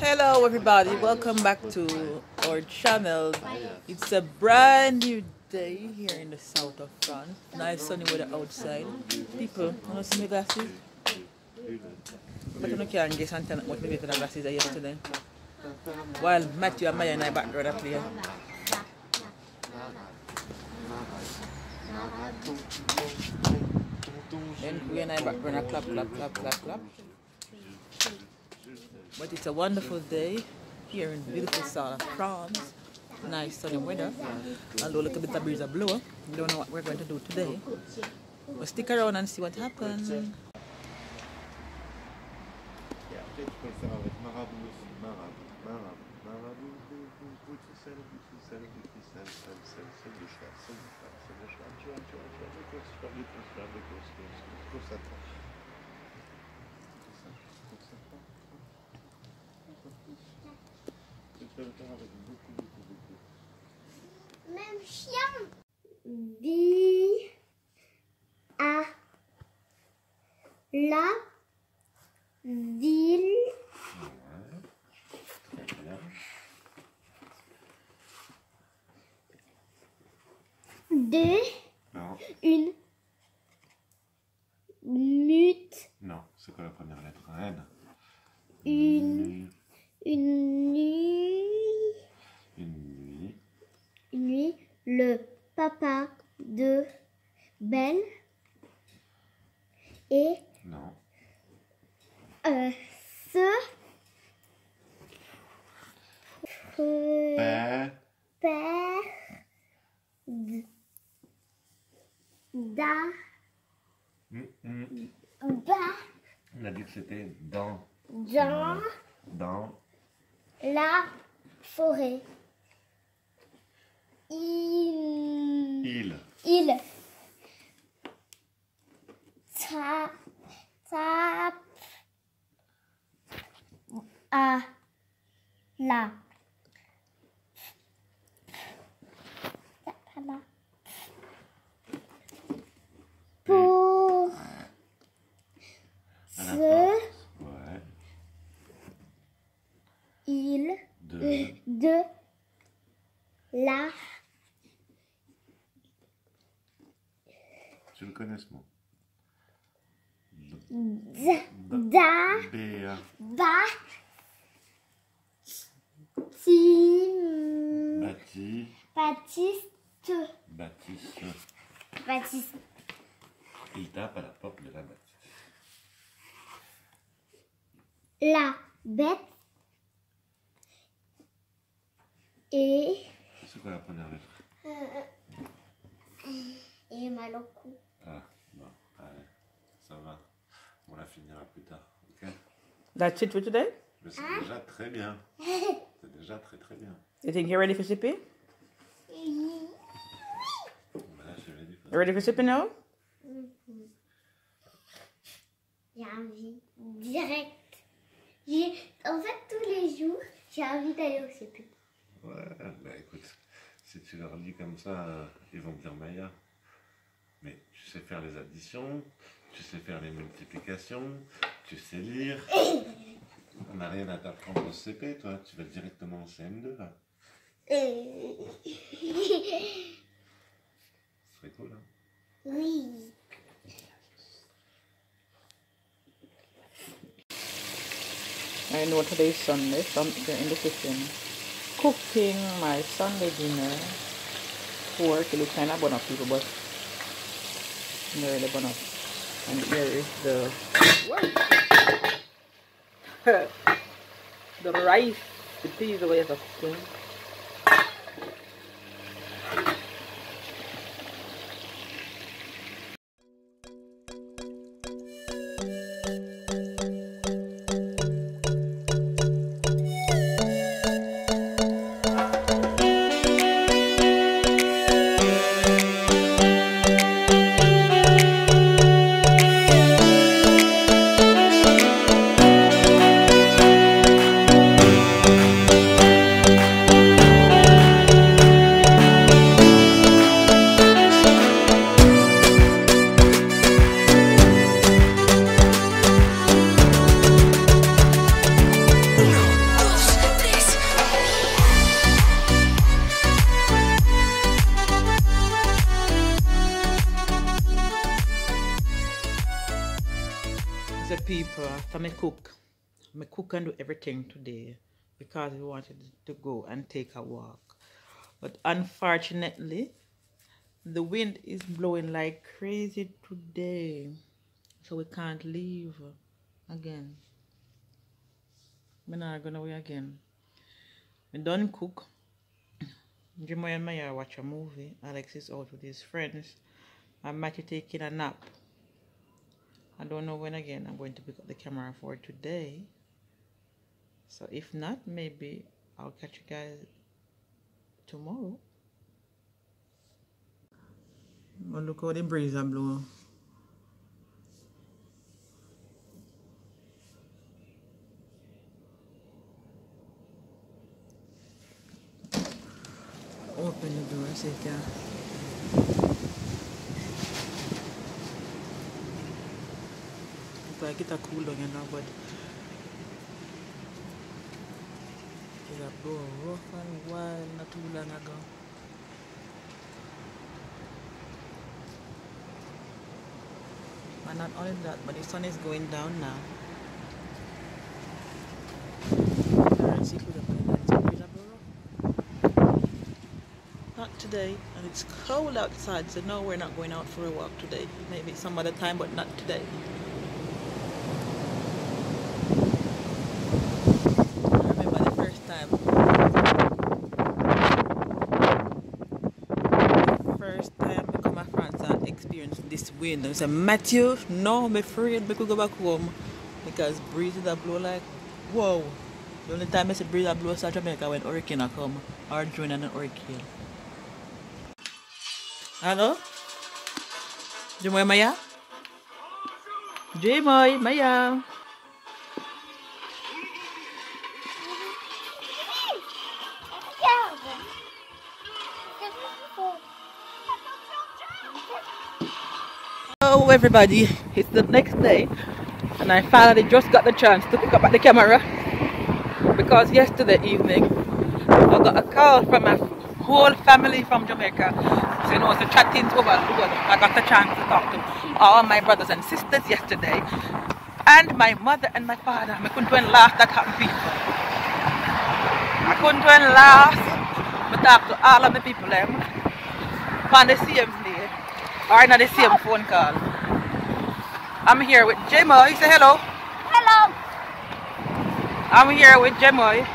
Hello everybody, welcome back to our channel. It's a brand new day here in the south of France. Nice sunny weather outside. People, wanna see my glasses? But I can't guess and tell what my glasses are yesterday. While Matthew and Maya in my background are playing. Then we and I background are clap, clap, clap, clap, clap. But it's a wonderful day here in beautiful south of France. Nice sunny weather. Although a little bit of breeze a blow. We don't know what we're going to do today. But stick around and see what happens. Même chien. Bi à la ville. De une mute. Non, c'est quoi la première lettre? N. Une nuit, le papa de Belle et Non. père On a dit que c'était dans la forêt. Il tape à la pour de la tu le connais ce mot? Baptiste. Il tape à la porte de la bâtisse. La bête et C'est quoi la première lettre? j'ai mal au cou. Ah, bon, allez, ça va. On la finira plus tard, ok? That's it for today? Mais c'est déjà très bien. C'est déjà très très bien. You think you're ready for sipping? Voilà, je vais dire. You ready for sipping now? J'ai envie direct. En fait, tous les jours, j'ai envie d'aller au CP. Ouais, bah écoute, si tu leur dis comme ça, ils vont dire Maya. Mais tu sais faire les additions, tu sais faire les multiplications, tu sais lire. On n'a rien à t'apprendre au CP, toi. Tu vas directement en CM2, là. Ce serait cool, hein? Oui. I know today's Sunday, so I'm here in the kitchen cooking my Sunday dinner. Pork, it looks kind of bun up, people, but not really bun up. And here is the rice, the peas the way of cooking. So I cook and do everything today because we wanted to go and take a walk. But unfortunately, the wind is blowing like crazy today. So we can't leave again. We're not gonna away again. We done cook. Jimo and Maya watch a movie. Alex is out with his friends. I'm Matthew taking a nap. I don't know when again I'm going to pick up the camera for today. So if not, maybe I'll catch you guys tomorrow. Oh, look how the breeze are blowing. Open the door so you can. It's like it's a cool down, you know, but it's a blow rough and wild not too long ago. And not only that, but the sun is going down now. Not today, and it's cold outside, so no, we're not going out for a walk today. Maybe some other time, but not today. I remember the first time I come to France and experienced this wind. I said, Matthew, no, I'm afraid we could go back home because breeze that blow like, whoa. The only time I see breeze that blow South Jamaica when hurricane come or join an hurricane. Hello? Jimoy Maya? Jimoy Maya? Hello everybody, it's the next day and I finally just got the chance to pick up at the camera because yesterday evening I got a call from my whole family from Jamaica. So you know, so chatting over. I got the chance to talk to all my brothers and sisters yesterday and my mother and my father. I couldn't go and laugh that happened people. I couldn't go and laugh but talk to all of the people on the same day or not the same phone call. I'm here with Jemoy. Say hello. Hello. I'm here with Jemoy.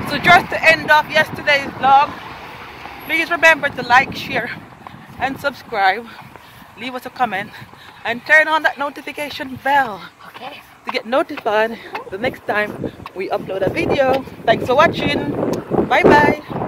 So just to end off yesterday's vlog, please remember to like, share and subscribe. Leave us a comment and turn on that notification bell to get notified the next time we upload a video. Thanks for watching. Bye bye.